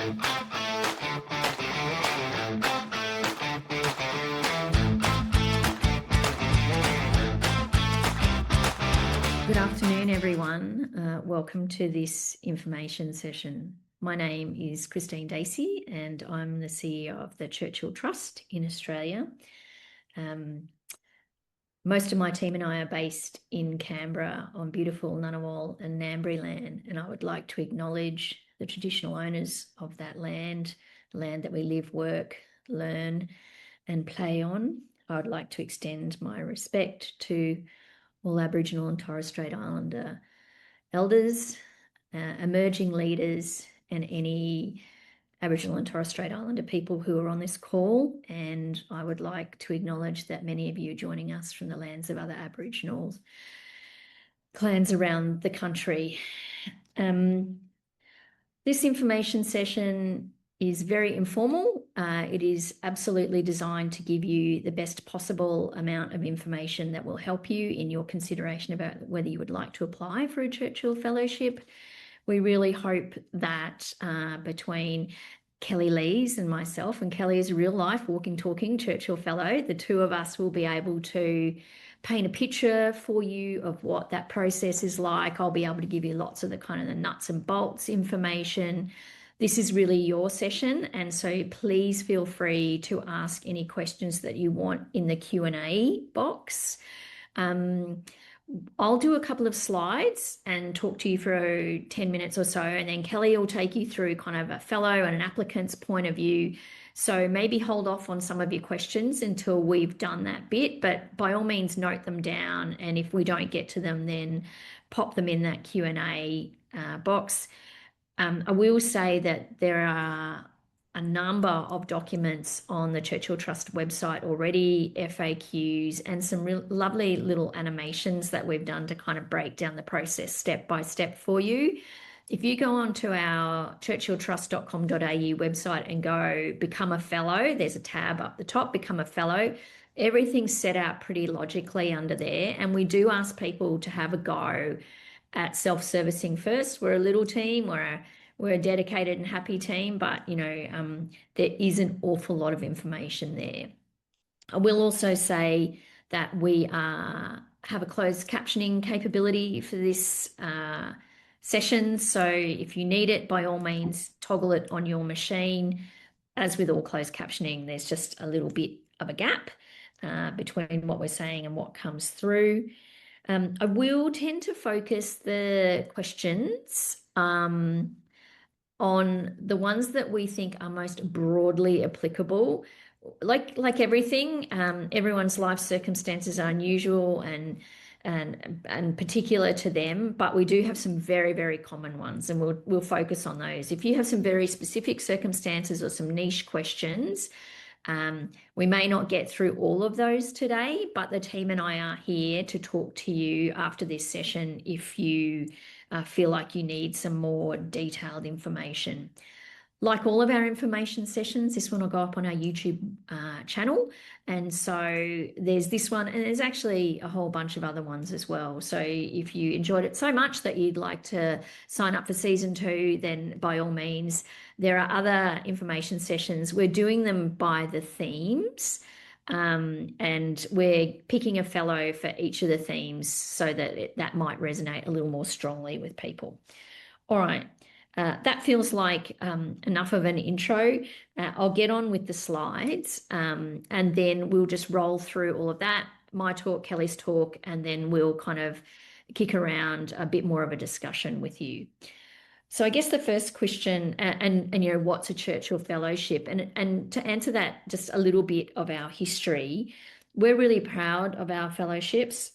Good afternoon, everyone. Welcome to this information session. My name is Christine Dacey, and I'm the CEO of the Churchill Trust in Australia. Most of my team and I are based in Canberra on beautiful Ngunnawal and Ngambri land, and I would like to acknowledge the traditional owners of that land, the land that we live, work, learn, and play on. I would like to extend my respect to all Aboriginal and Torres Strait Islander elders, emerging leaders, and any Aboriginal and Torres Strait Islander people who are on this call. And I would like to acknowledge that many of you are joining us from the lands of other Aboriginal clans around the country. This information session is very informal. It is absolutely designed to give you the best possible amount of information that will help you in your consideration about whether you would like to apply for a Churchill Fellowship. We really hope that between Kelly Lees and myself, and Kelly is a real life walking, talking Churchill Fellow, the two of us will be able to paint a picture for you of what that process is like. I'll be able to give you lots of the kind of the nuts and bolts information. This is really your session, and so please feel free to ask any questions that you want in the Q&A box. I'll do a couple of slides and talk to you for 10 minutes or so, and then Kelly will take you through kind of a fellow and an applicant's point of view. So maybe hold off on some of your questions until we've done that bit, but by all means note them down, and if we don't get to them, then pop them in that Q&A box. I will say that there are a number of documents on the Churchill Trust website already, FAQs, and some lovely little animations that we've done to kind of break down the process step by step for you. If you go onto our churchilltrust.com.au website and go become a fellow, there's a tab up the top, become a fellow. Everything's set out pretty logically under there, and we do ask people to have a go at self-servicing first. We're a little team, we're a dedicated and happy team, but there is an awful lot of information there. I will also say that we have a closed captioning capability for this session, so if you need it, by all means toggle it on your machine. As with all closed captioning, there's just a little bit of a gap between what we're saying and what comes through. I will tend to focus the questions on the ones that we think are most broadly applicable. Like everything, everyone's life circumstances are unusual and particular to them, but we do have some very, very common ones, and we'll focus on those. If you have some very specific circumstances or some niche questions, we may not get through all of those today, but the team and I are here to talk to you after this session if you feel like you need some more detailed information. Like all of our information sessions, this one will go up on our YouTube channel. And so there's this one, and there's actually a whole bunch of other ones as well. So if you enjoyed it so much that you'd like to sign up for season 2, then by all means, there are other information sessions. We're doing them by the themes, and we're picking a fellow for each of the themes so that that might resonate a little more strongly with people. All right. That feels like enough of an intro. I'll get on with the slides, and then we'll just roll through all of that, my talk, Kelly's talk, and then we'll kind of kick around a bit more of a discussion with you. So I guess the first question, and what's a Churchill Fellowship? And to answer that, just a little bit of our history. We're really proud of our fellowships.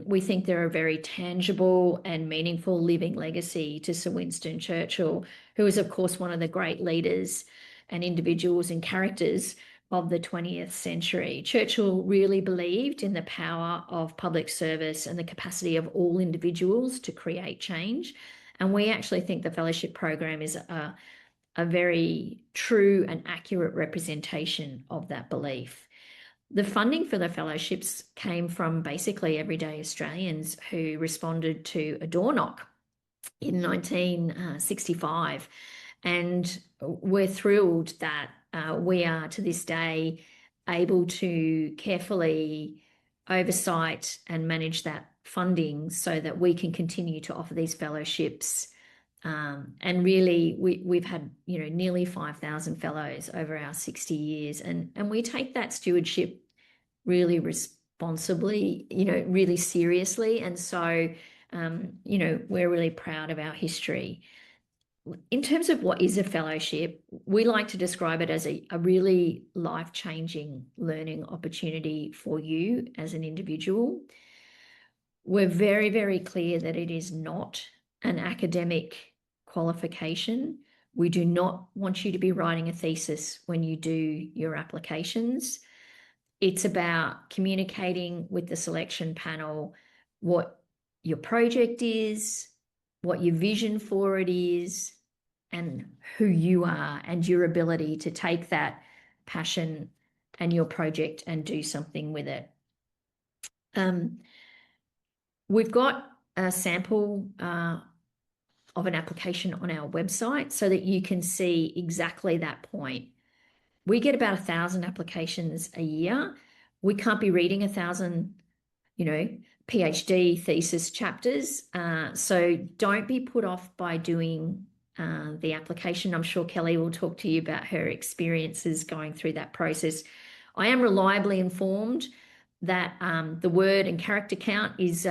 We think they're a very tangible and meaningful living legacy to Sir Winston Churchill, who is, of course, one of the great leaders and individuals and characters of the 20th century. Churchill really believed in the power of public service and the capacity of all individuals to create change. And we actually think the fellowship program is a very true and accurate representation of that belief. The funding for the fellowships came from basically everyday Australians who responded to a door knock in 1965. And we're thrilled that we are to this day able to carefully oversight and manage that funding so that we can continue to offer these fellowships. And really, we've had, nearly 5,000 fellows over our 60 years. And we take that stewardship really responsibly, really seriously. And so, we're really proud of our history. In terms of what is a fellowship, we like to describe it as a really life-changing learning opportunity for you as an individual. We're very, very clear that it is not an academic qualification. We do not want you to be writing a thesis when you do your applications. It's about communicating with the selection panel what your project is, what your vision for it is, and who you are and your ability to take that passion and your project and do something with it. We've got a sample of an application on our website so that you can see exactly that point. We get about 1,000 applications a year. We can't be reading 1,000, PhD thesis chapters. So don't be put off by doing the application. I'm sure Kelly will talk to you about her experiences going through that process. I am reliably informed that the word and character count is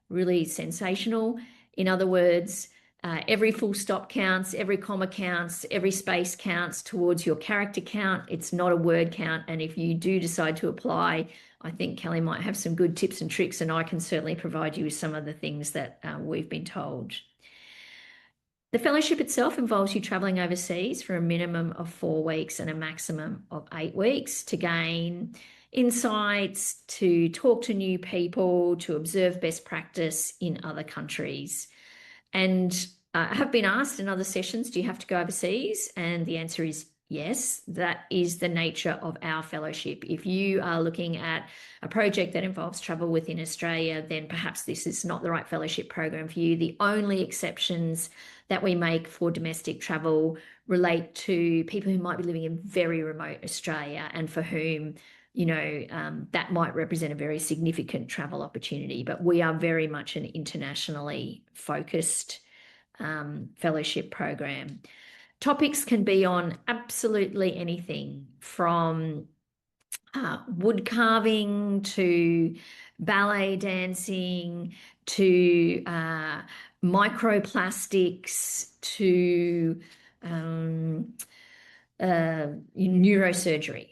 really sensational. In other words, every full stop counts, every comma counts, every space counts towards your character count. It's not a word count. And if you do decide to apply, I think Kelly might have some good tips and tricks, and I can certainly provide you with some of the things that we've been told. The fellowship itself involves you travelling overseas for a minimum of 4 weeks and a maximum of 8 weeks to gain insights, to talk to new people, to observe best practice in other countries. And I have been asked in other sessions, do you have to go overseas? And the answer is yes. That is the nature of our fellowship. If you are looking at a project that involves travel within Australia, then perhaps this is not the right fellowship program for you. The only exceptions that we make for domestic travel relate to people who might be living in very remote Australia and for whom that might represent a very significant travel opportunity. But we are very much an internationally focused fellowship program. Topics can be on absolutely anything from wood carving to ballet dancing to microplastics to neurosurgery,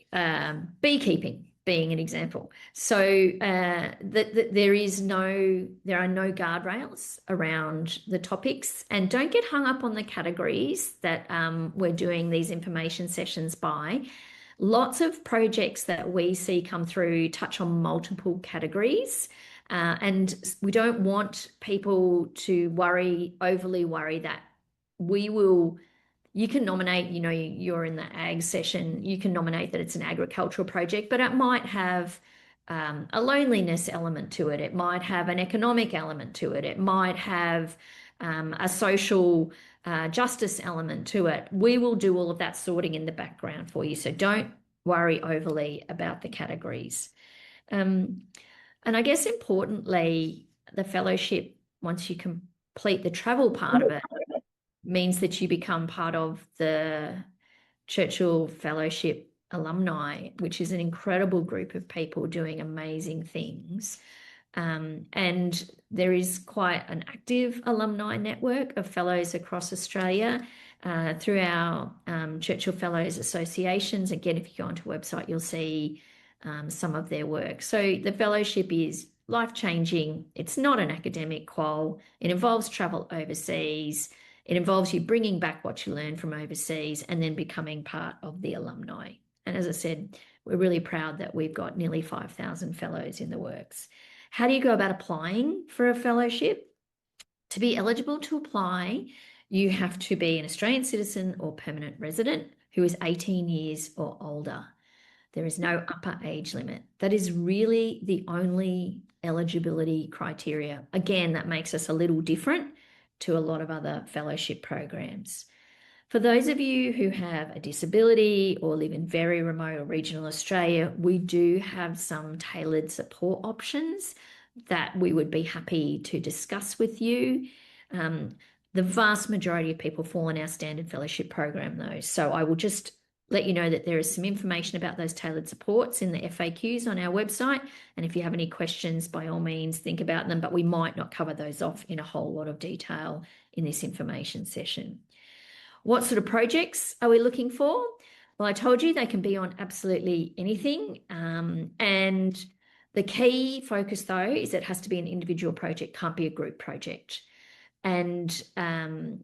beekeeping being an example. So there are no guardrails around the topics, and don't get hung up on the categories that we're doing these information sessions by. Lots of projects that we see come through touch on multiple categories. And we don't want people to overly worry that you can nominate, you're in the ag session, you can nominate that it's an agricultural project, but it might have a loneliness element to it. It might have an economic element to it. It might have a social justice element to it. We will do all of that sorting in the background for you. So don't worry overly about the categories. And I guess importantly, the fellowship, once you complete the travel part of it, means that you become part of the Churchill Fellowship alumni, which is an incredible group of people doing amazing things. And there is quite an active alumni network of fellows across Australia through our Churchill Fellows associations. Again, if you go onto the website, you'll see some of their work. So the fellowship is life-changing. It's not an academic qual. It involves travel overseas. It involves you bringing back what you learned from overseas and then becoming part of the alumni. And as I said, we're really proud that we've got nearly 5,000 fellows in the works. How do you go about applying for a fellowship? To be eligible to apply, you have to be an Australian citizen or permanent resident who is 18 years or older. There is no upper age limit. That is really the only eligibility criteria. Again, that makes us a little different to a lot of other fellowship programs. For those of you who have a disability or live in very remote or regional Australia, we do have some tailored support options that we would be happy to discuss with you. The vast majority of people fall in our standard fellowship program, though. So I will just let you know that there is some information about those tailored supports in the FAQs on our website. And if you have any questions, by all means, think about them, but we might not cover those off in a whole lot of detail in this information session. What sort of projects are we looking for? Well, I told you they can be on absolutely anything. And the key focus, though, is it has to be an individual project, can't be a group project. And the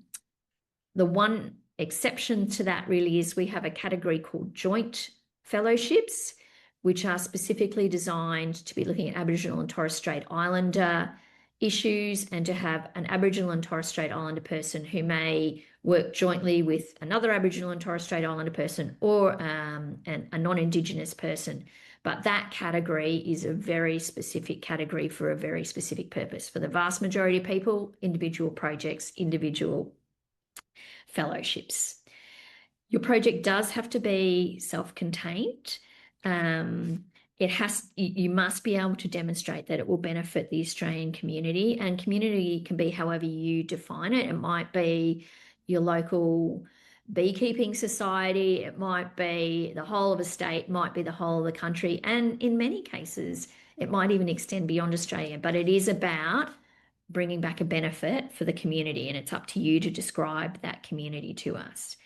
one exception to that really is we have a category called joint fellowships, which are specifically designed to be looking at Aboriginal and Torres Strait Islander issues and to have an Aboriginal and Torres Strait Islander person who may work jointly with another Aboriginal and Torres Strait Islander person or a non-Indigenous person. But that category is a very specific category for a very specific purpose. For the vast majority of people, individual projects, individual fellowships. Your project does have to be self-contained. You must be able to demonstrate that it will benefit the Australian community, and community can be however you define it. It might be your local beekeeping society, it might be the whole of a state, might be the whole of the country, and in many cases, it might even extend beyond Australia, but it is about bringing back a benefit for the community, and it's up to you to describe that community to us.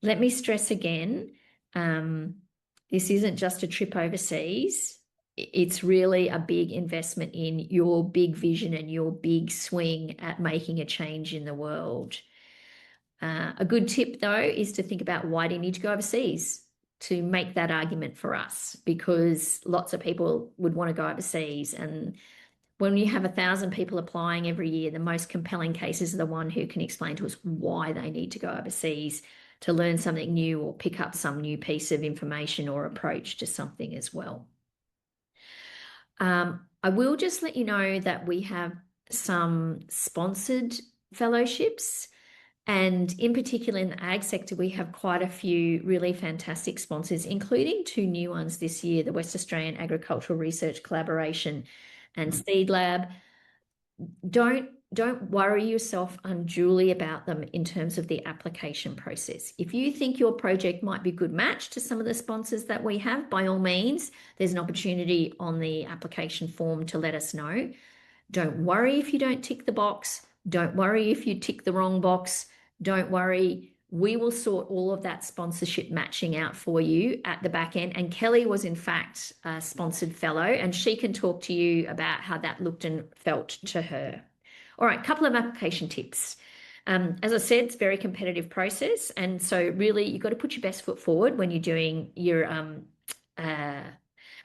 Let me stress again, this isn't just a trip overseas. It's really a big investment in your big vision and your big swing at making a change in the world. A good tip, though, is to think about why do you need to go overseas to make that argument for us, because lots of people would want to go overseas. And when you have 1,000 people applying every year, the most compelling cases are the one who can explain to us why they need to go overseas to learn something new or pick up some new piece of information or approach to something as well. I will just let you know that we have some sponsored fellowships, and in particular in the ag sector, we have quite a few really fantastic sponsors, including 2 new ones this year, the West Australian Agricultural Research Collaboration and Seed Lab. Don't worry yourself unduly about them in terms of the application process. If you think your project might be a good match to some of the sponsors that we have, by all means, there's an opportunity on the application form to let us know. Don't worry if you don't tick the box. Don't worry if you tick the wrong box. Don't worry. We will sort all of that sponsorship matching out for you at the back end. And Kelly was, in fact, a sponsored fellow, and she can talk to you about how that looked and felt to her. All right, couple of application tips. As I said, it's a very competitive process. And so really, you've got to put your best foot forward when you're doing your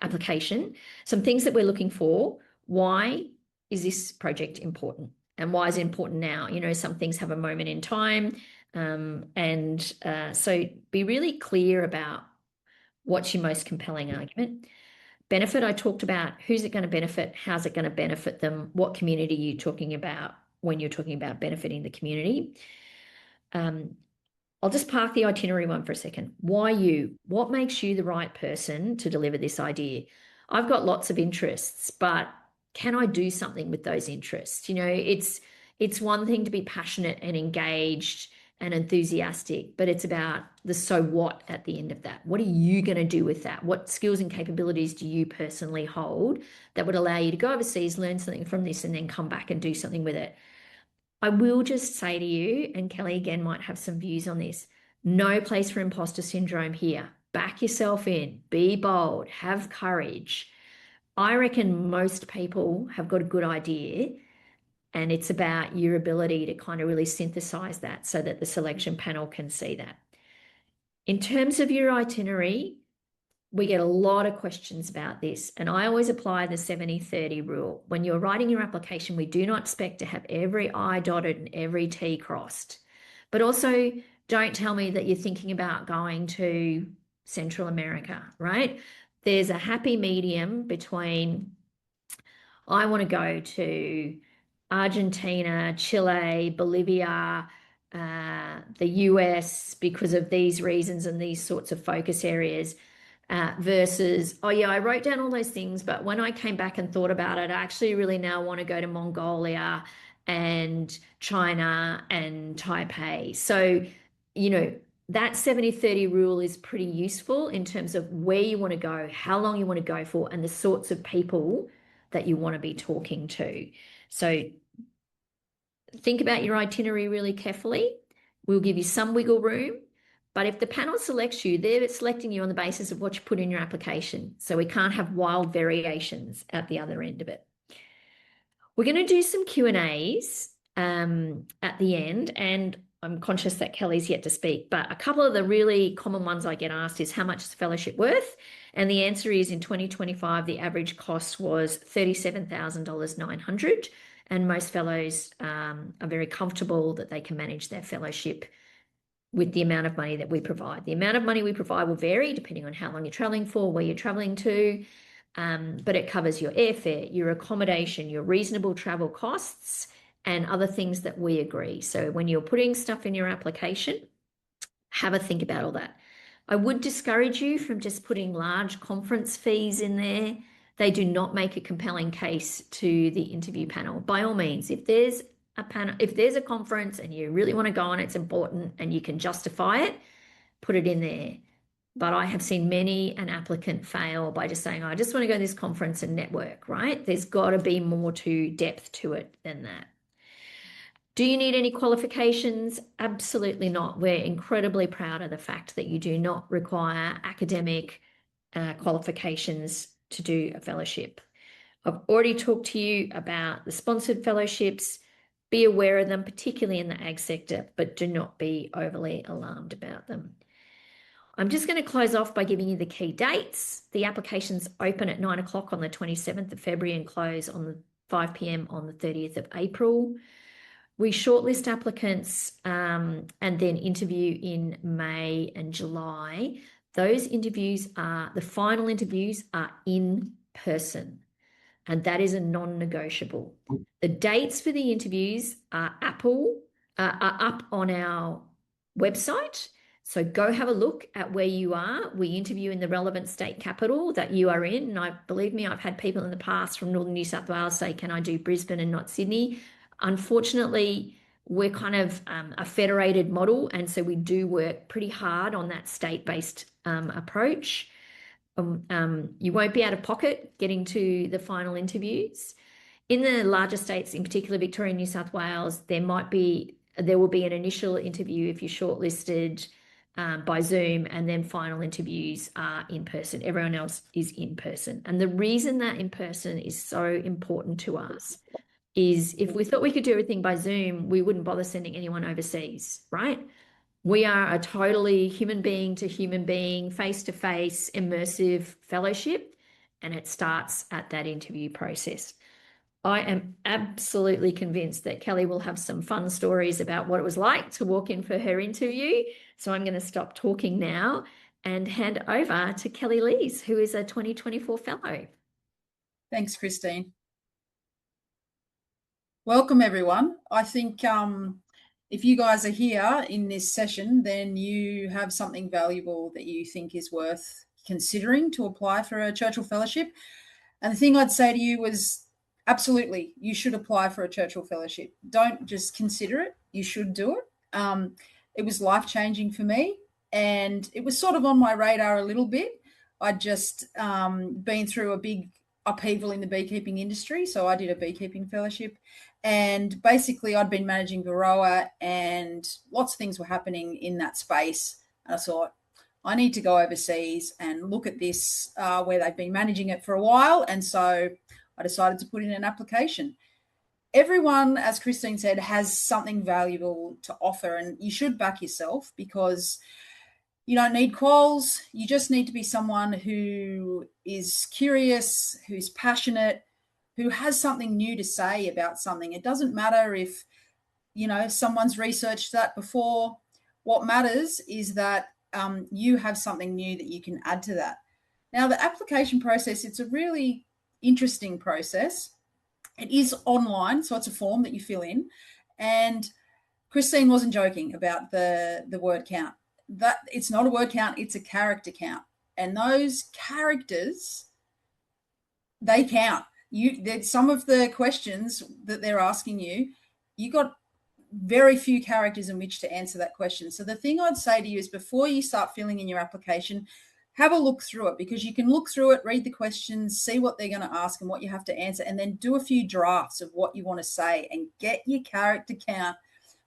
application. Some things that we're looking for. Why is this project important? And why is it important now? You know, some things have a moment in time. So be really clear about what's your most compelling argument. Benefit, I talked about who's it going to benefit, how's it going to benefit them, what community are you talking about when you're talking about benefiting the community. I'll just park the itinerary one for a second. Why you? What makes you the right person to deliver this idea? I've got lots of interests, but can I do something with those interests? You know, it's one thing to be passionate and engaged and enthusiastic, but it's about the so what at the end of that. What are you going to do with that? What skills and capabilities do you personally hold that would allow you to go overseas, learn something from this, and then come back and do something with it? I will just say to you, and Kelly again might have some views on this, no place for imposter syndrome here. Back yourself in, be bold, have courage. I reckon most people have got a good idea, and it's about your ability to kind of really synthesize that so that the selection panel can see that. In terms of your itinerary, we get a lot of questions about this, and I always apply the 70-30 rule. When you're writing your application, we do not expect to have every I dotted and every T crossed. But also, don't tell me that you're thinking about going to Central America, right? There's a happy medium between I want to go to Argentina, Chile, Bolivia, the US because of these reasons and these sorts of focus areas, versus, oh yeah, I wrote down all those things, but when I came back and thought about it, I actually really now want to go to Mongolia and China and Taipei. So, you know, that 70-30 rule is pretty useful in terms of where you want to go, how long you want to go for, and the sorts of people that you want to be talking to. So think about your itinerary really carefully. We'll give you some wiggle room, but if the panel selects you, they're selecting you on the basis of what you put in your application. So we can't have wild variations at the other end of it. We're going to do some Q&As at the end, and I'm conscious that Kelly's yet to speak, but a couple of the really common ones I get asked is how much is the fellowship worth? And the answer is in 2025, the average cost was $37,900. And most fellows are very comfortable that they can manage their fellowship with the amount of money that we provide. The amount of money we provide will vary depending on how long you're traveling for, where you're traveling to, but it covers your airfare, your accommodation, your reasonable travel costs, and other things that we agree. So when you're putting stuff in your application, have a think about all that. I would discourage you from just putting large conference fees in there. They do not make a compelling case to the interview panel. By all means, if there's a panel, if there's a conference and you really want to go on, it's important and you can justify it, put it in there. But I have seen many an applicant fail by just saying, oh, I just want to go to this conference and network, right? There's got to be more to depth to it than that. Do you need any qualifications? Absolutely not. We're incredibly proud of the fact that you do not require academic qualifications to do a fellowship. I've already talked to you about the sponsored fellowships. Be aware of them, particularly in the ag sector, but do not be overly alarmed about them. I'm just going to close off by giving you the key dates. The applications open at 9 o'clock on the 27th of February and close on the 5 p.m. on the 30th of April. We shortlist applicants and then interview in May and July. Those interviews the final interviews are in person, and that is a non-negotiable. The dates for the interviews are up on our website. So go have a look at where you are. We interview in the relevant state capital that you are in. And believe me, I've had people in the past from Northern New South Wales say, can I do Brisbane and not Sydney? Unfortunately, we're kind of a federated model, and so we do work pretty hard on that state-based approach. You won't be out of pocket getting to the final interviews. In the larger states, in particular Victoria and New South Wales, there will be an initial interview if you're shortlisted by Zoom, and then final interviews are in person. Everyone else is in person. And the reason that in person is so important to us is if we thought we could do everything by Zoom, we wouldn't bother sending anyone overseas, right? We are a totally human being to human being, face-to-face, immersive fellowship, and it starts at that interview process. I am absolutely convinced that Kelly will have some fun stories about what it was like to walk in for her interview. So I'm going to stop talking now and hand over to Kelly Lees, who is a 2024 fellow. Thanks, Christine. Welcome, everyone. I think if you guys are here in this session, then you have something valuable that you think is worth considering to apply for a Churchill Fellowship. And the thing I'd say to you was, absolutely, you should apply for a Churchill Fellowship. Don't just consider it. You should do it. It was life-changing for me, and it was sort of on my radar a little bit. I'd just been through a big upheaval in the beekeeping industry, so I did a beekeeping fellowship, and basically I'd been managing Varroa, and lots of things were happening in that space, and I thought, I need to go overseas and look at this where they've been managing it for a while, and so I decided to put in an application. Everyone, as Christine said, has something valuable to offer, and you should back yourself, because you don't need quals. You just need to be someone who is curious, who's passionate, who has something new to say about something. It doesn't matter if, someone's researched that before. What matters is that you have something new that you can add to that. Now, the application process, it's a really interesting process. It is online, so it's a form that you fill in. And Christine wasn't joking about the word count. That it's not a word count, it's a character count. And those characters, they count. Some of the questions that they're asking you, you got very few characters in which to answer that question. So the thing I'd say to you is, before you start filling in your application, have a look through it, because you can look through it, read the questions, see what they're going to ask and what you have to answer, and then do a few drafts of what you want to say and get your character count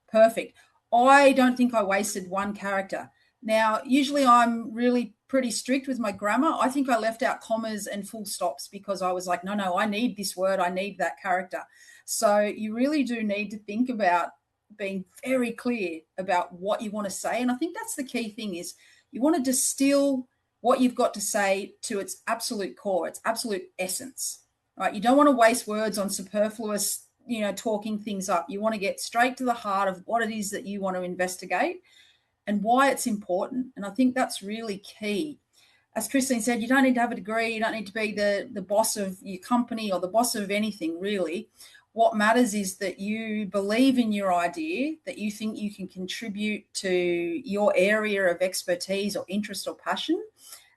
perfect. I don't think I wasted one character. Now, usually I'm really pretty strict with my grammar. I think I left out commas and full stops because I was like, no, I need this word, I need that character. So you really do need to think about being very clear about what you want to say. And I think that's the key thing, is you want to distill what you've got to say to its absolute core, its absolute essence, right? You don't want to waste words on superfluous, talking things up. You want to get straight to the heart of what it is that you want to investigate and why it's important. And I think that's really key. As Christine said, you don't need to have a degree. You don't need to be the boss of your company or the boss of anything, really. What matters is that you believe in your idea, that you think you can contribute to your area of expertise or interest or passion,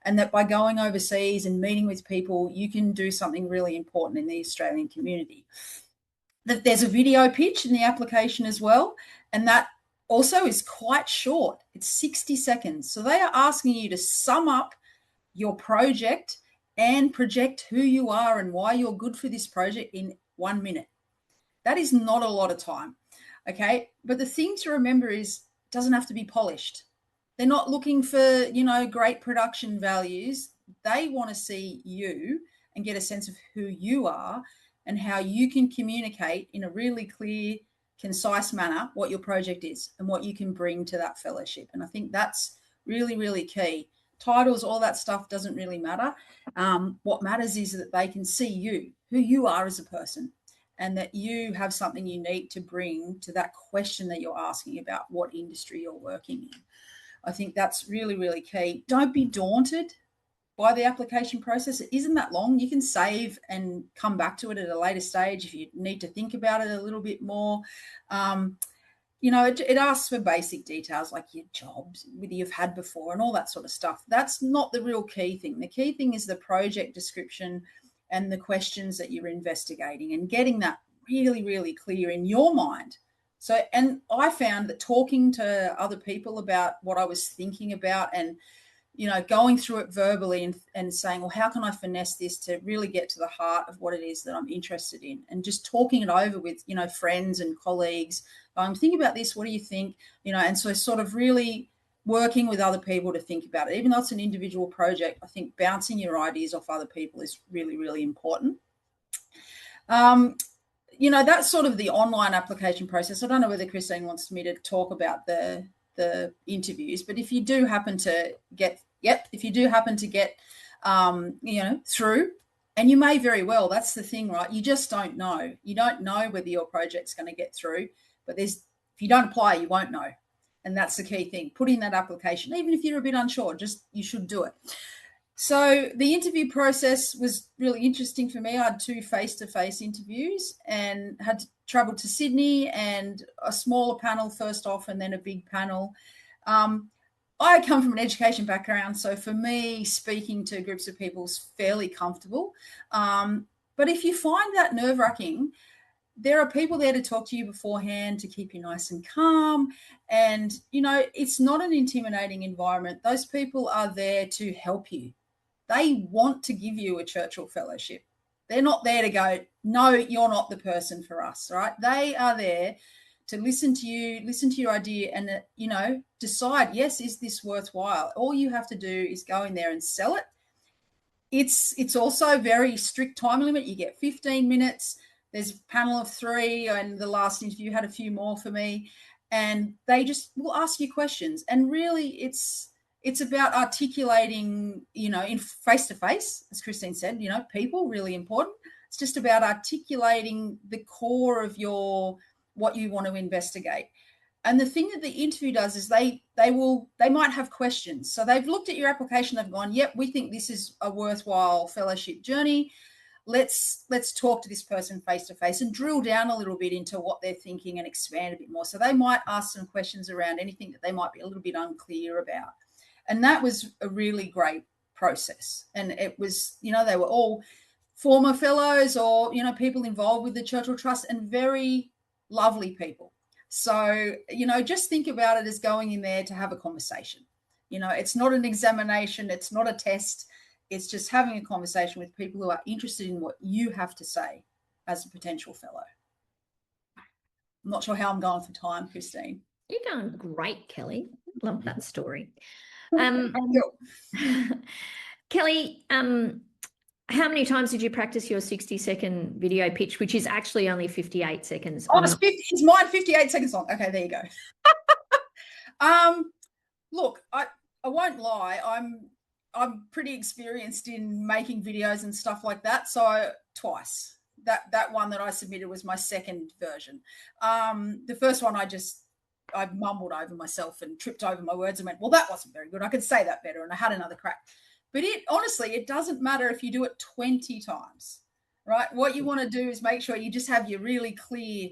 and that by going overseas and meeting with people, you can do something really important in the Australian community. That there's a video pitch in the application as well, and that also is quite short. It's 60 seconds. So they are asking you to sum up your project and project who you are and why you're good for this project in 1 minute. That is not a lot of time, okay? But the thing to remember is, it doesn't have to be polished. They're not looking for, great production values. They want to see you and get a sense of who you are and how you can communicate in a really clear, concise manner what your project is and what you can bring to that fellowship. And I think that's really, really key. Titles, all that stuff doesn't really matter. What matters is that they can see you, who you are as a person, and that you have something unique to bring to that question that you're asking about what industry you're working in. I think that's really, really key. Don't be daunted by the application process. It isn't that long. You can save and come back to it at a later stage if you need to think about it a little bit more. It asks for basic details like your jobs, whether you've had before and all that sort of stuff. That's not the real key thing. The key thing is the project description and the questions that you're investigating, and getting that really, really clear in your mind. So, and I found that talking to other people about what I was thinking about and, going through it verbally and saying, well, how can I finesse this to really get to the heart of what it is that I'm interested in, and just talking it over with, friends and colleagues. Think about this. What do you think? And so sort of really working with other people to think about it. Even though it's an individual project, I think bouncing your ideas off other people is really, really important. That's sort of the online application process. I don't know whether Christine wants me to talk about the interviews, but if you do happen to get through, and you may very well, that's the thing, right? You just don't know. You don't know whether your project's going to get through, but if you don't apply, you won't know. And that's the key thing. Put in that application, even if you're a bit unsure, you should do it. So the interview process was really interesting for me. I had 2 face-to-face interviews and had to travel to Sydney, and a smaller panel first off and then a big panel. I come from an education background, so for me, speaking to groups of people is fairly comfortable. But if you find that nerve-wracking, there are people there to talk to you beforehand to keep you nice and calm. And, it's not an intimidating environment. Those people are there to help you. They want to give you a Churchill Fellowship. They're not there to go, no, you're not the person for us, right? They are there to listen to you, listen to your idea, and, decide, yes, is this worthwhile? All you have to do is go in there and sell it. It's also very strict time limit. You get 15 minutes. There's a panel of 3, and the last interview had a few more for me, and they just will ask you questions. And really it's about articulating, in face-to-face, as Christine said, people, really important. It's just about articulating the core of what you want to investigate. And the thing that the interview does is they might have questions. So they've looked at your application, they've gone, yep, we think this is a worthwhile fellowship journey. let's talk to this person face to face and drill down a little bit into what they're thinking and expand a bit more. So they might ask some questions around anything that they might be a little bit unclear about. And that was a really great process. And it was, they were all former fellows or, people involved with the Churchill Trust, and very lovely people. So, just think about it as going in there to have a conversation. It's not an examination, it's not a test. It's just having a conversation with people who are interested in what you have to say as a potential fellow. I'm not sure how I'm going for time, Christine. You're going great, Kelly. Love that story. Kelly, how many times did you practice your 60-second video pitch, which is actually only 58 seconds? Oh, it's mine 58 seconds long. Okay, there you go. Look, I won't lie. I'm pretty experienced in making videos and stuff like that. So twice. That one that I submitted was my second version. The first one I mumbled over myself and tripped over my words and went, well, that wasn't very good. I could say that better. And I had another crack. But honestly, it doesn't matter if you do it 20 times, right? What you want to do is make sure you just have your really clear,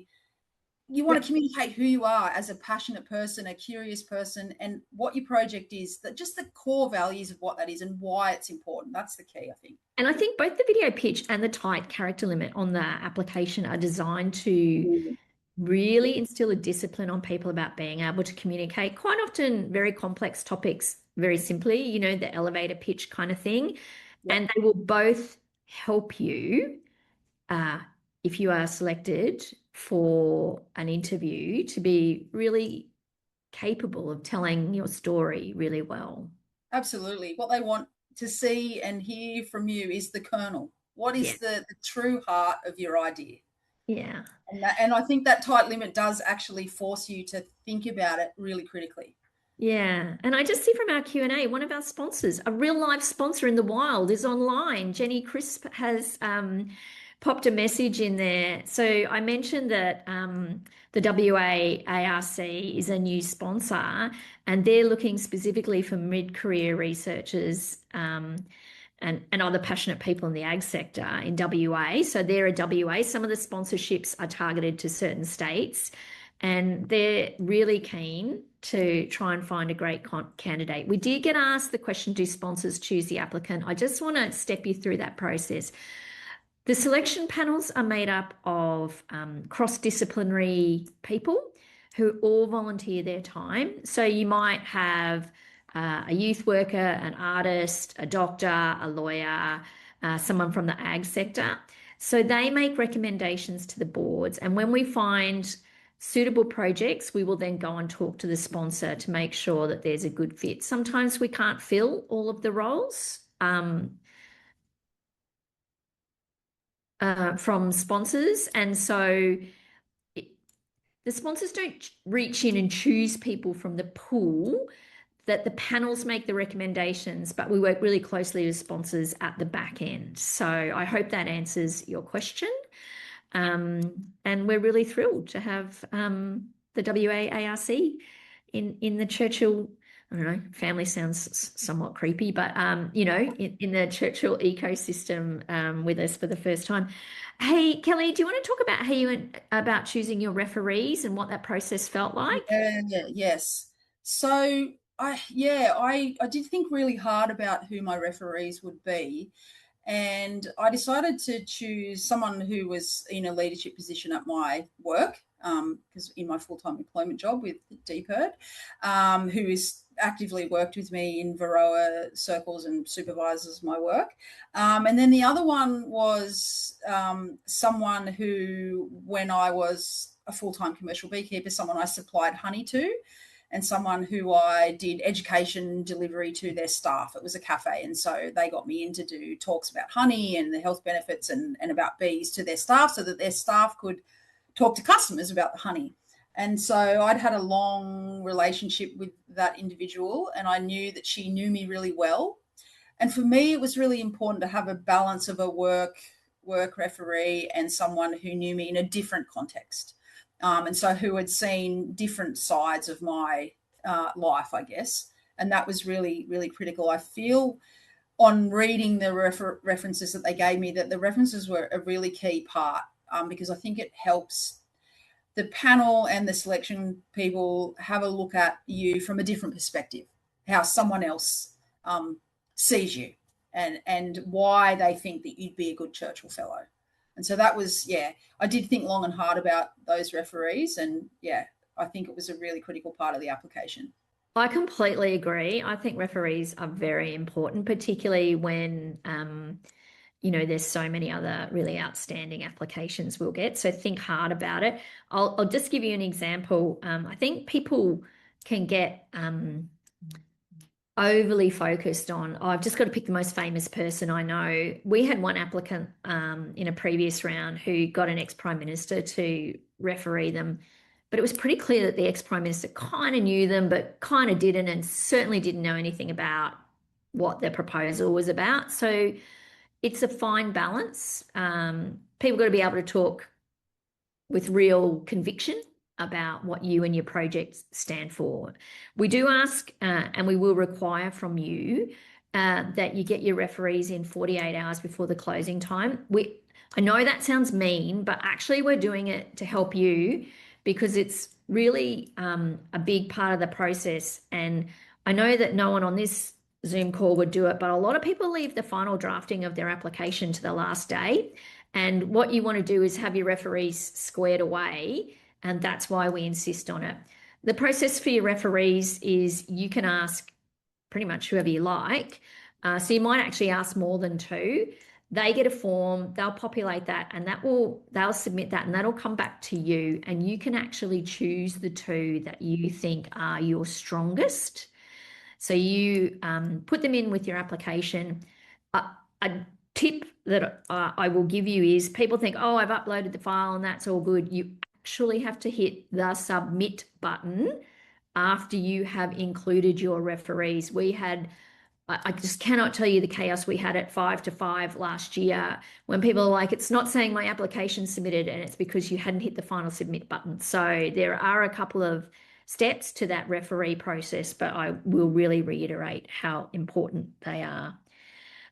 you want to communicate who you are as a passionate person, a curious person, and what your project is, that just the core values of what that is and why it's important. That's the key, I think. And I think both the video pitch and the tight character limit on the application are designed to really instill a discipline on people about being able to communicate quite often very complex topics very simply, the elevator pitch kind of thing. Yep. And they will both help you if you are selected for an interview to be really capable of telling your story really well. Absolutely. What they want to see and hear from you is the kernel. What is the true heart of your idea? Yeah. And I think that tight limit does actually force you to think about it really critically. Yeah. And I just see from our Q&A, one of our sponsors, a real life sponsor in the wild, is online. Jenny Crisp has popped a message in there. So I mentioned that the WA ARC is a new sponsor, and they're looking specifically for mid-career researchers and other passionate people in the ag sector in WA. So they're a WA. Some of the sponsorships are targeted to certain states, and they're really keen to try and find a great candidate. We did get asked the question, do sponsors choose the applicant? I just want to step you through that process. The selection panels are made up of cross-disciplinary people who all volunteer their time. So you might have a youth worker, an artist, a doctor, a lawyer, someone from the ag sector. So they make recommendations to the boards. And when we find suitable projects, we will then go and talk to the sponsor to make sure that there's a good fit. Sometimes we can't fill all of the roles from sponsors. And so the sponsors don't reach in and choose people from the pool, that the panels make the recommendations, but we work really closely with sponsors at the back end. So I hope that answers your question. And we're really thrilled to have the WA ARC in the Churchill, I don't know, family sounds somewhat creepy, but, in the Churchill ecosystem with us for the first time. Hey, Kelly, do you want to talk about how you went about choosing your referees and what that process felt like? Yes. So I did think really hard about who my referees would be. And I decided to choose someone who was in a leadership position at my work, because in my full-time employment job with DPERD, who is actively worked with me in Varroa circles and supervises my work. And then the other one was someone who, when I was a full-time commercial beekeeper, someone I supplied honey to, and someone who I did education delivery to their staff. It was a cafe, and so they got me in to do talks about honey and the health benefits and about bees to their staff, so that their staff could talk to customers about the honey. And so I'd had a long relationship with that individual, and I knew that she knew me really well. And for me, it was really important to have a balance of a work referee and someone who knew me in a different context. And so who had seen different sides of my life, I guess. And that was really, really critical. I feel on reading the references that they gave me, that the references were a really key part, because I think it helps the panel and the selection people have a look at you from a different perspective, how someone else sees you, and why they think that you'd be a good Churchill Fellow. And so that was, I did think long and hard about those referees, and I think it was a really critical part of the application. I completely agree. I think referees are very important, particularly when there's so many other really outstanding applications we'll get. So think hard about it. I'll just give you an example. I think people can get overly focused on, I've just got to pick the most famous person I know. We had one applicant in a previous round who got an ex-Prime Minister to referee them. But it was pretty clear that the ex-Prime Minister kind of knew them, but kind of didn't, and certainly didn't know anything about what the proposal was about. So it's a fine balance. People got to be able to talk with real conviction about what you and your project stand for. We do ask, and we will require from you that you get your referees in 48 hours before the closing time. I know that sounds mean, but actually we're doing it to help you, because it's really a big part of the process. And I know that no one on this Zoom call would do it, but a lot of people leave the final drafting of their application to the last day. And what you want to do is have your referees squared away, and that's why we insist on it. The process for your referees is you can ask pretty much whoever you like. So you might actually ask more than two. They get a form, they'll populate that, and they'll submit that, and that'll come back to you, and you can actually choose the two that you think are your strongest. So you put them in with your application. A tip that I will give you is, people think, oh, I've uploaded the file and that's all good. You actually have to hit the submit button after you have included your referees. I just cannot tell you the chaos we had at 5 to 5 last year, when people are like, it's not saying my application submitted, and it's because you hadn't hit the final submit button. So there are a couple of steps to that referee process, but I will really reiterate how important they are.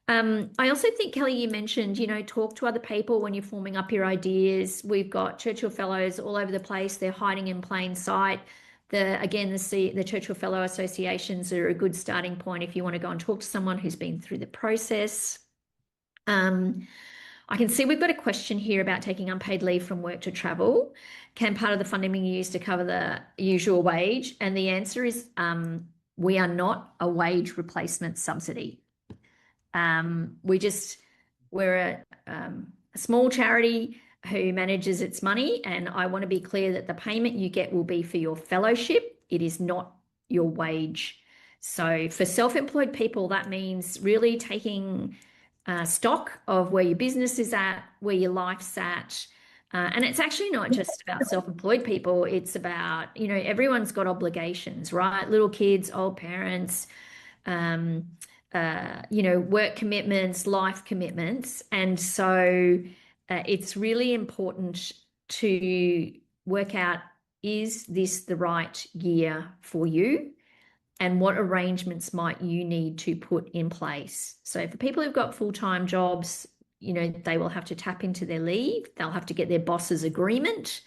I also think, Kelly, you mentioned, talk to other people when you're forming up your ideas. We've got Churchill Fellows all over the place. They're hiding in plain sight. The Churchill Fellow Associations are a good starting point if you want to go and talk to someone who's been through the process. I can see we've got a question here about taking unpaid leave from work to travel. Can part of the funding be used to cover the usual wage? And the answer is we are not a wage replacement subsidy. We're a small charity who manages its money, and I want to be clear that the payment you get will be for your fellowship. It is not your wage. So for self-employed people, that means really taking stock of where your business is at, where your life's at. And it's actually not just about self-employed people. It's about, everyone's got obligations, right? Little kids, old parents, work commitments, life commitments. And so it's really important to work out, is this the right year for you? And what arrangements might you need to put in place? So for people who've got full-time jobs, they will have to tap into their leave. They'll have to get their boss's agreement,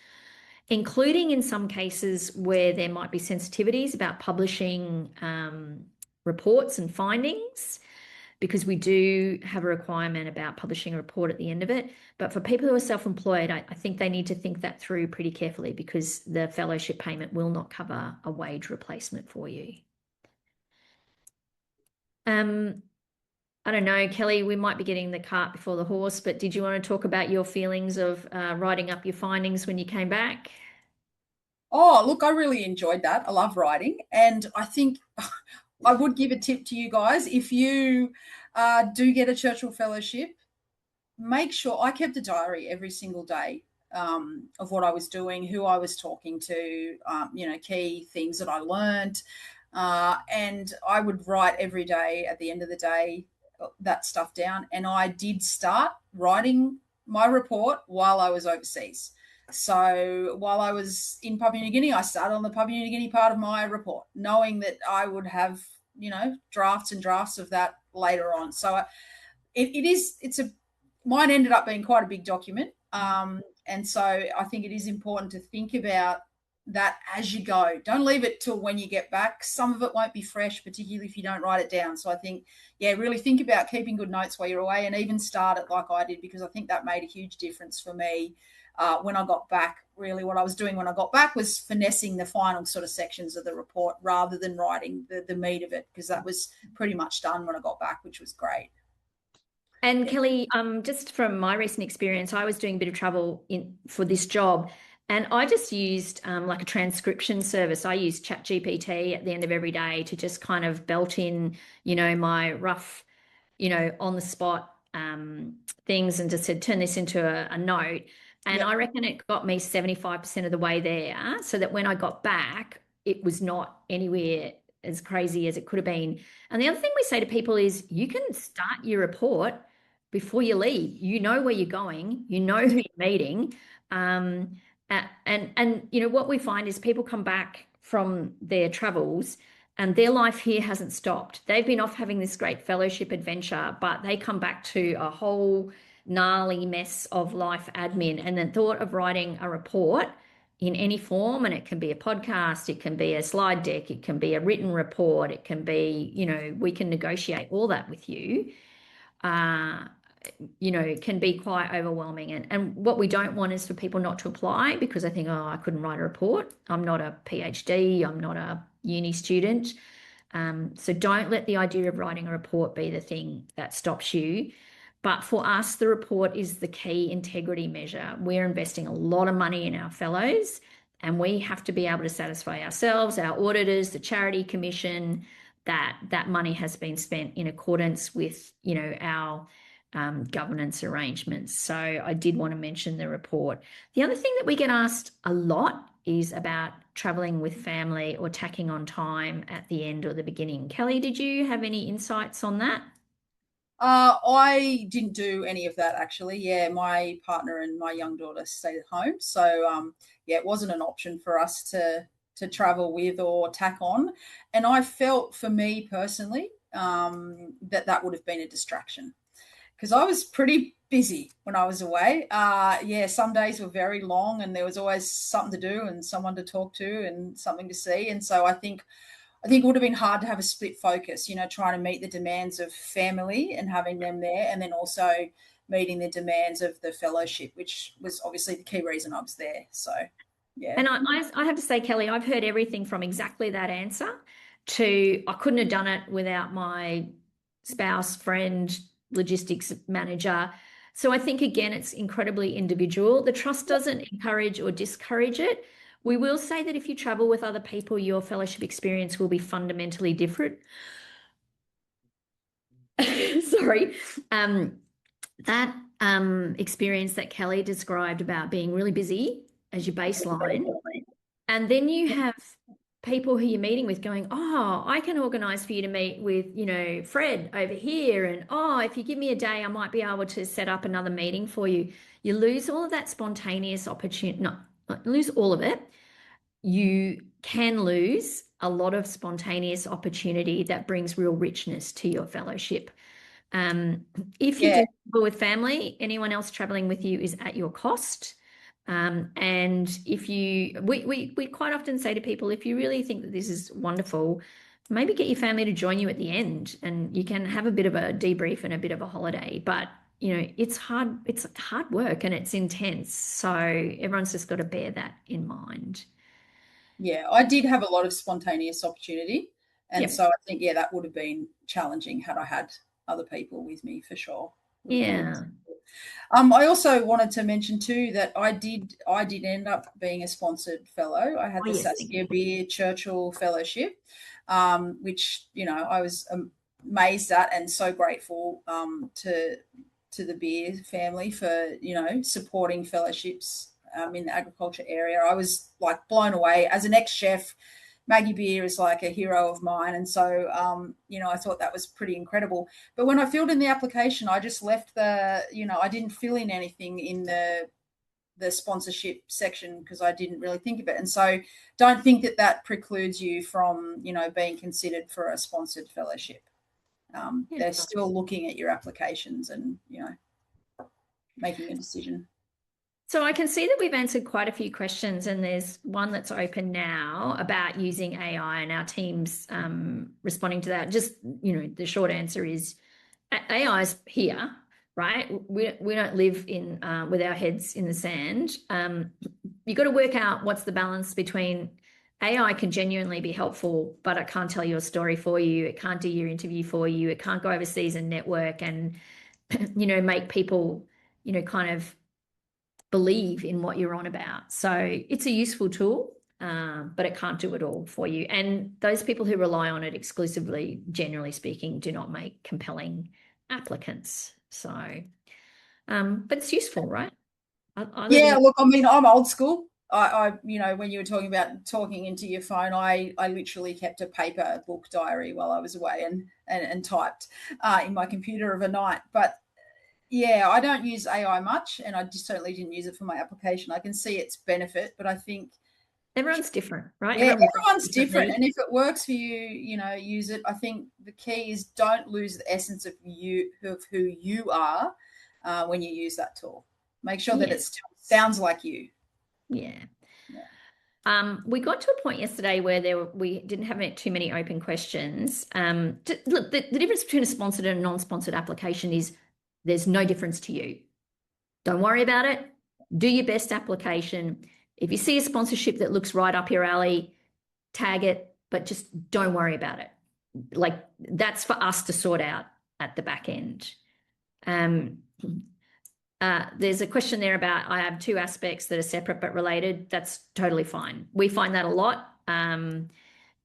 including in some cases where there might be sensitivities about publishing reports and findings, because we do have a requirement about publishing a report at the end of it. But for people who are self-employed, I think they need to think that through pretty carefully, because the fellowship payment will not cover a wage replacement for you. I don't know, Kelly, we might be getting the cart before the horse, but did you want to talk about your feelings of writing up your findings when you came back? Oh, look, I really enjoyed that. I love writing. And I think I would give a tip to you guys. If you do get a Churchill Fellowship, make sure, I kept a diary every single day of what I was doing, who I was talking to, key things that I learned. And I would write every day at the end of the day that stuff down. And I did start writing my report while I was overseas. So while I was in Papua New Guinea, I started on the Papua New Guinea part of my report, knowing that I would have, drafts and drafts of that later on. So mine ended up being quite a big document. And so I think it is important to think about that as you go. Don't leave it till when you get back. Some of it won't be fresh, particularly if you don't write it down. So I think, really think about keeping good notes while you're away, and even start it like I did, because I think that made a huge difference for me when I got back. Really what I was doing when I got back was finessing the final sort of sections of the report rather than writing the meat of it, because that was pretty much done when I got back, which was great. And Kelly, just from my recent experience, I was doing a bit of travel for this job, and I just used like a transcription service. I used ChatGPT at the end of every day to just kind of belt in, my rough, on the spot things, and just said, turn this into a note. And I reckon it got me 75% of the way there, so that when I got back, it was not anywhere as crazy as it could have been. And the other thing we say to people is you can start your report before you leave. You know where you're going, you know who you're meeting. And what we find is people come back from their travels and their life here hasn't stopped. They've been off having this great fellowship adventure, but they come back to a whole gnarly mess of life admin, and the thought of writing a report in any form, and it can be a podcast, it can be a slide deck, it can be a written report, it can be, we can negotiate all that with you. It can be quite overwhelming. And what we don't want is for people not to apply because they think, oh, I couldn't write a report. I'm not a PhD, I'm not a uni student. So don't let the idea of writing a report be the thing that stops you. But for us, the report is the key integrity measure. We're investing a lot of money in our fellows, and we have to be able to satisfy ourselves, our auditors, the charity commission, that money has been spent in accordance with, our governance arrangements. So I did want to mention the report. The other thing that we get asked a lot is about traveling with family or tacking on time at the end or the beginning. Kelly, did you have any insights on that? I didn't do any of that, actually. Yeah, my partner and my young daughter stayed at home. So, it wasn't an option for us to travel with or tack on. And I felt, for me personally, that would have been a distraction, because I was pretty busy when I was away. Some days were very long, and there was always something to do and someone to talk to and something to see. And so I think it would have been hard to have a split focus, trying to meet the demands of family and having them there, and then also meeting the demands of the fellowship, which was obviously the key reason I was there. So, yeah. And I have to say, Kelly, I've heard everything from exactly that answer to I couldn't have done it without my spouse, friend, logistics manager. So I think, again, it's incredibly individual. The trust doesn't encourage or discourage it. We will say that if you travel with other people, your fellowship experience will be fundamentally different. Sorry. That experience that Kelly described about being really busy as your baseline, and then you have people who you're meeting with going, oh, I can organise for you to meet with, Fred over here, and oh, if you give me a day, I might be able to set up another meeting for you. You lose all of that spontaneous opportunity. Not lose all of it. You can lose a lot of spontaneous opportunity that brings real richness to your fellowship. If you do travel with family, anyone else traveling with you is at your cost. And if we quite often say to people, if you really think that this is wonderful, maybe get your family to join you at the end, and you can have a bit of a debrief and a bit of a holiday. But it's hard work and it's intense. So everyone's just got to bear that in mind. Yeah, I did have a lot of spontaneous opportunity. And so I think, that would have been challenging had I had other people with me, for sure. Yeah. I also wanted to mention too that I did end up being a sponsored fellow. I had the Saskia Beer Churchill Fellowship, which I was amazed at and so grateful to the Beer family for supporting fellowships in the agriculture area. I was like blown away. As an ex-chef, Maggie Beer is like a hero of mine. And so, I thought that was pretty incredible. But when I filled in the application, I just left I didn't fill in anything in the sponsorship section because I didn't really think of it. And so don't think that precludes you from, being considered for a sponsored fellowship. They're still looking at your applications and, making a decision. So I can see that we've answered quite a few questions, and there's one that's open now about using AI, and our team's responding to that. Just, the short answer is AI is here, right? We don't live in with our heads in the sand. You've got to work out what's the balance between AI can genuinely be helpful, but it can't tell your story for you. It can't do your interview for you. It can't go overseas and network and, make people, kind of believe in what you're on about. So it's a useful tool, but it can't do it all for you. And those people who rely on it exclusively, generally speaking, do not make compelling applicants. So, but it's useful, right? Look, I mean, I'm old school. I when you were talking about talking into your phone, I literally kept a paper book diary while I was away and typed in my computer of a night. But yeah, I don't use AI much, and I just certainly didn't use it for my application. I can see its benefit, but I think everyone's different, right? Yeah, everyone's different, and if it works for you, use it. I think the key is don't lose the essence of who you are when you use that tool. Make sure that it sounds like you. Yeah. We got to a point yesterday where we didn't have too many open questions. Look, the difference between a sponsored and a non-sponsored application is there's no difference to you. Don't worry about it. Do your best application. If you see a sponsorship that looks right up your alley, tag it, but just don't worry about it. Like, that's for us to sort out at the back end. There's a question there about I have two aspects that are separate but related. That's totally fine. We find that a lot.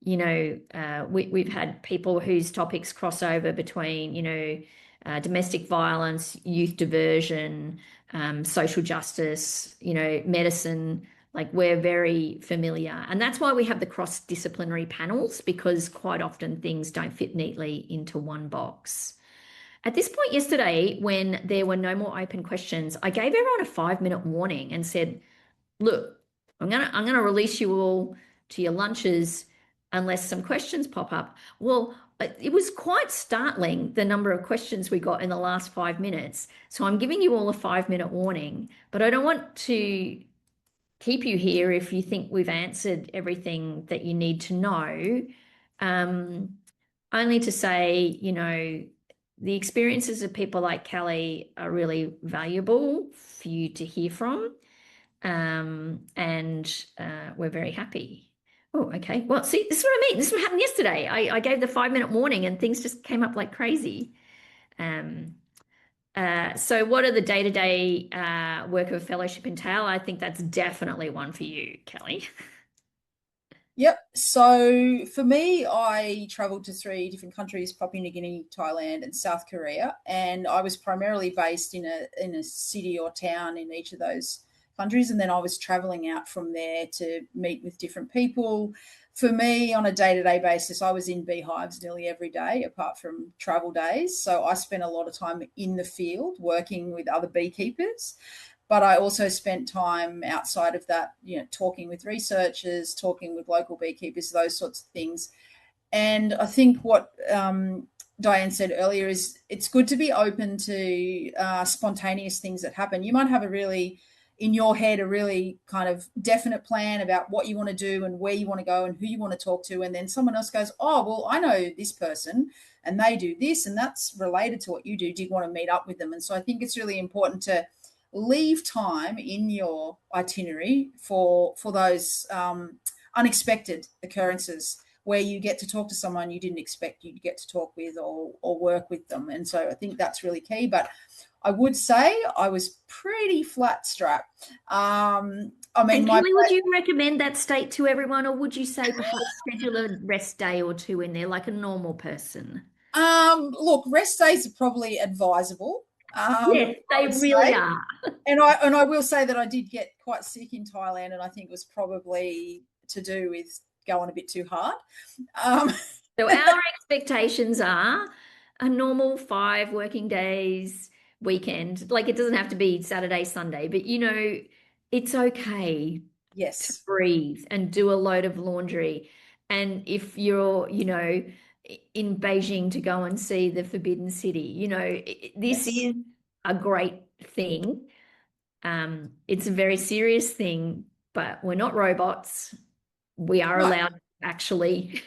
We've had people whose topics cross over between, domestic violence, youth diversion, social justice, medicine. Like, we're very familiar. And that's why we have the cross-disciplinary panels, because quite often things don't fit neatly into one box. At this point yesterday, when there were no more open questions, I gave everyone a 5-minute warning and said, look, I'm gonna release you all to your lunches unless some questions pop up. Well, it was quite startling, the number of questions we got in the last 5 minutes. So I'm giving you all a 5-minute warning, but I don't want to keep you here if you think we've answered everything that you need to know. Only to say, the experiences of people like Kelly are really valuable for you to hear from. And we're very happy. Oh, okay. Well, see, this is what I mean. This is what happened yesterday. I gave the 5-minute warning and things just came up like crazy. So what are the day-to-day work of a fellowship entail? I think that's definitely one for you, Kelly. Yep. So for me, I traveled to 3 different countries: Papua New Guinea, Thailand, and South Korea. And I was primarily based in a city or town in each of those countries. And then I was traveling out from there to meet with different people. For me, on a day-to-day basis, I was in beehives nearly every day, apart from travel days. So I spent a lot of time in the field working with other beekeepers. But I also spent time outside of that, talking with researchers, talking with local beekeepers, those sorts of things. And I think what Diane said earlier is it's good to be open to spontaneous things that happen. You might have in your head a really kind of definite plan about what you want to do and where you want to go and who you want to talk to. And then someone else goes, oh, well, I know this person and they do this and that's related to what you do. Do you want to meet up with them? And so I think it's really important to leave time in your itinerary for those unexpected occurrences where you get to talk to someone you didn't expect you'd get to talk with or work with them. And so I think that's really key. But I would say I was pretty flat strapped. Kelly, would you recommend that state to everyone, or would you say perhaps schedule a rest day or two in there like a normal person? Look, rest days are probably advisable. Yes, they really are. And I will say that I did get quite sick in Thailand, and I think it was probably to do with going a bit too hard. So our expectations are a normal 5 working days weekend. Like, it doesn't have to be Saturday, Sunday, but it's okay to breathe and do a load of laundry. And if you're, in Beijing to go and see the Forbidden City. You know, this Yes. is a great thing. It's a very serious thing, but we're not robots. We are No. allowed to actually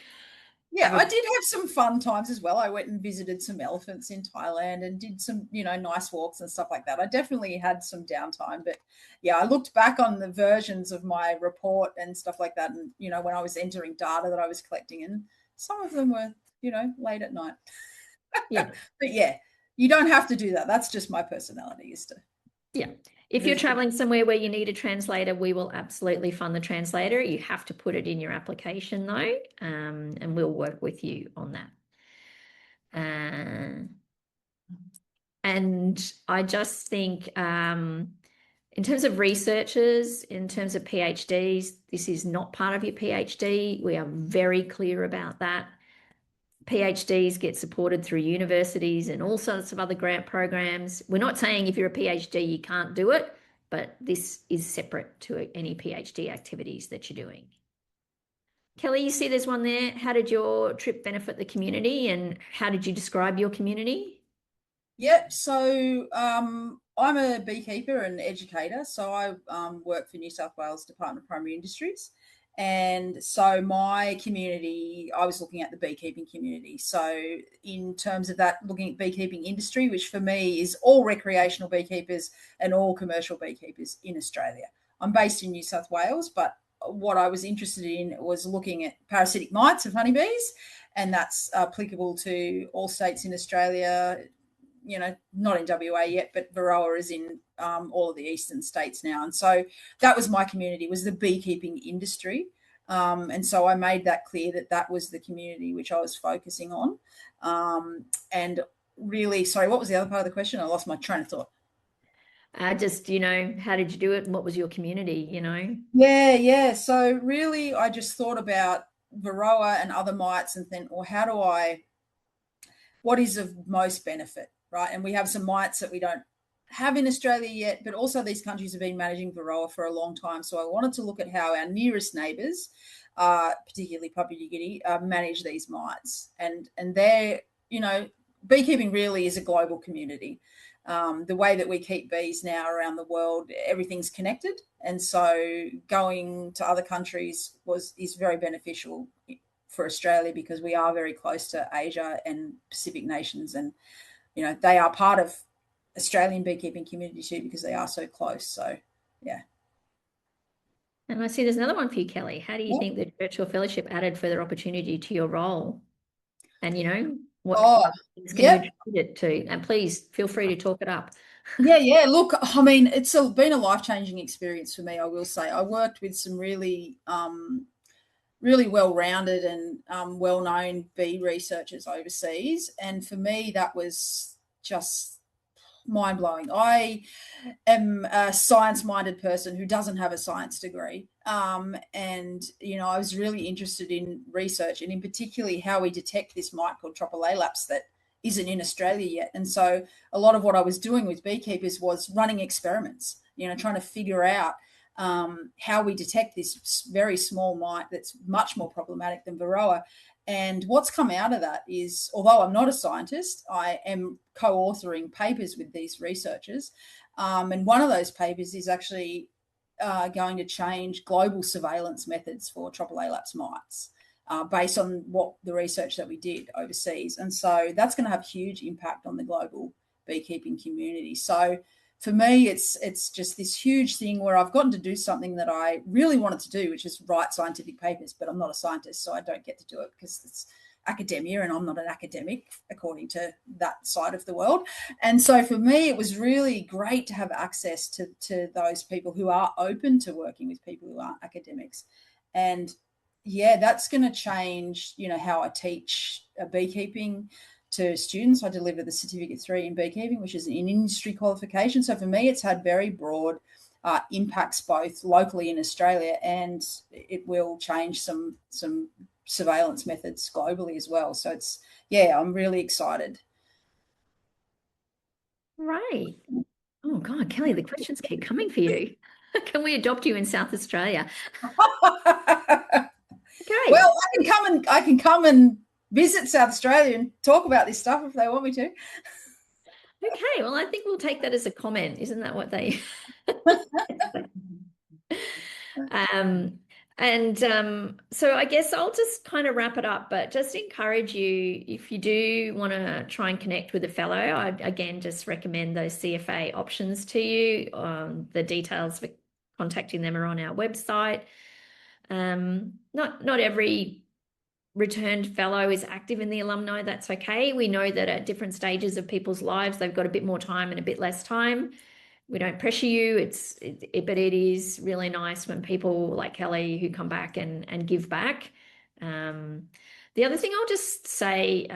Yeah, have I a did have some fun times as well. I went and visited some elephants in Thailand and did some, nice walks and stuff like that. I definitely had some downtime, but yeah, I looked back on the versions of my report and stuff like that. And, when I was entering data that I was collecting, and some of them were, late at night. yeah. But yeah, you don't have to do that. That's just my personality is to Yeah. If you're visit. traveling somewhere where you need a translator, we will absolutely fund the translator. You have to put it in your application though, and we'll work with you on that. And I just think, in terms of researchers, in terms of PhDs, this is not part of your PhD. We are very clear about that. PhDs get supported through universities and all sorts of other grant programs. We're not saying if you're a PhD, you can't do it, but this is separate to any PhD activities that you're doing. Kelly, you see there's one there. How did your trip benefit the community and how did you describe your community? Yeah, so I'm a beekeeper and educator. So I work for New South Wales Department of Primary Industries. And so my community, I was looking at the beekeeping community. So in terms of that, looking at beekeeping industry, which for me is all recreational beekeepers and all commercial beekeepers in Australia. I'm based in New South Wales, but what I was interested in was looking at parasitic mites of honeybees, and that's applicable to all states in Australia, not in WA yet, but Varroa is in all of the eastern states now. And so that was my community, was the beekeeping industry. And so I made that clear that was the community which I was focusing on. And really, sorry, what was the other part of the question? I lost my train of thought. Just, how did you do it and what was your community, Yeah. So really, I just thought about Varroa and other mites and then, well, what is of most benefit, right? And we have some mites that we don't have in Australia yet, but also these countries have been managing Varroa for a long time. So I wanted to look at how our nearest neighbours, particularly Papua New Guinea, manage these mites. And they're, beekeeping really is a global community. The way that we keep bees now around the world, everything's connected. And so going to other countries is very beneficial for Australia because we are very close to Asia and Pacific nations. And, they are part of Australian beekeeping community too because they are so close. So, yeah. And I see there's another one for you, Kelly. How do you Yeah. think the Churchill Fellowship added further opportunity to your role? And what Oh, things can you yep. attribute it to? And please feel free to talk it up. Yeah. Look, I mean, it's been a life-changing experience for me, I will say. I worked with some really, really well-rounded and well-known bee researchers overseas. And for me, that was just mind-blowing. I am a science-minded person who doesn't have a science degree. And, I was really interested in research and in particularly how we detect this mite called Tropilaelaps that isn't in Australia yet. And so a lot of what I was doing with beekeepers was running experiments, trying to figure out how we detect this very small mite that's much more problematic than Varroa. And what's come out of that is, although I'm not a scientist, I am co-authoring papers with these researchers. And one of those papers is actually going to change global surveillance methods for Tropilaelaps mites based on what the research that we did overseas. And so that's going to have huge impact on the global beekeeping community. So for me, it's just this huge thing where I've gotten to do something that I really wanted to do, which is write scientific papers, but I'm not a scientist, so I don't get to do it because it's academia and I'm not an academic according to that side of the world. And so for me, it was really great to have access to those people who are open to working with people who aren't academics. And yeah, that's going to change, how I teach beekeeping to students. I deliver the Certificate 3 in beekeeping, which is an industry qualification. So for me, it's had very broad impacts both locally in Australia and it will change some surveillance methods globally as well. So I'm really excited. Right. Oh God, Kelly, the questions keep coming for you. Can we adopt you in South Australia? Okay. Well, I can come and visit South Australia and talk about this stuff if they want me to. Okay, well, I think we'll take that as a comment. Isn't that what they? Um, so I guess I'll just kind of wrap it up, but just encourage you, if you do want to try and connect with a fellow, I again just recommend those CFA options to you. The details for contacting them are on our website. Not every returned fellow is active in the alumni. That's okay. We know that at different stages of people's lives, they've got a bit more time and a bit less time. We don't pressure you. But it is really nice when people like Kelly who come back and give back. The other thing I'll just say,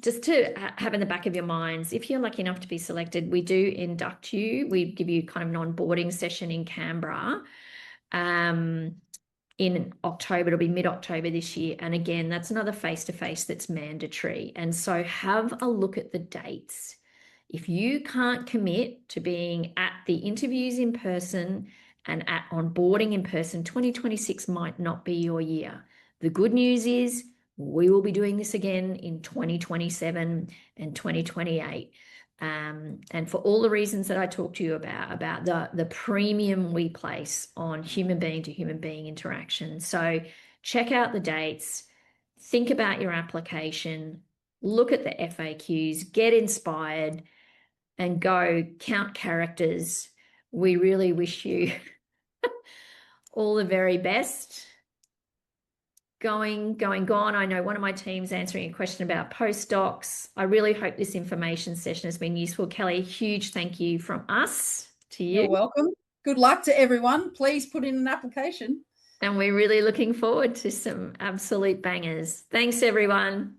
just to have in the back of your minds, if you're lucky enough to be selected, we do induct you. We give you kind of an onboarding session in Canberra. In October, it'll be mid-October this year. And again, that's another face-to-face that's mandatory. And so have a look at the dates. If you can't commit to being at the interviews in person and at onboarding in person, 2026 might not be your year. The good news is we will be doing this again in 2027 and 2028. And for all the reasons that I talked to you about the premium we place on human being to human being interaction. So check out the dates, think about your application, look at the FAQs, get inspired, and go count characters. We really wish you all the very best. Gone. I know one of my team's answering a question about postdocs. I really hope this information session has been useful. Kelly, a huge thank you from us to you. You're welcome. Good luck to everyone. Please put in an application. And we're really looking forward to some absolute bangers. Thanks, everyone.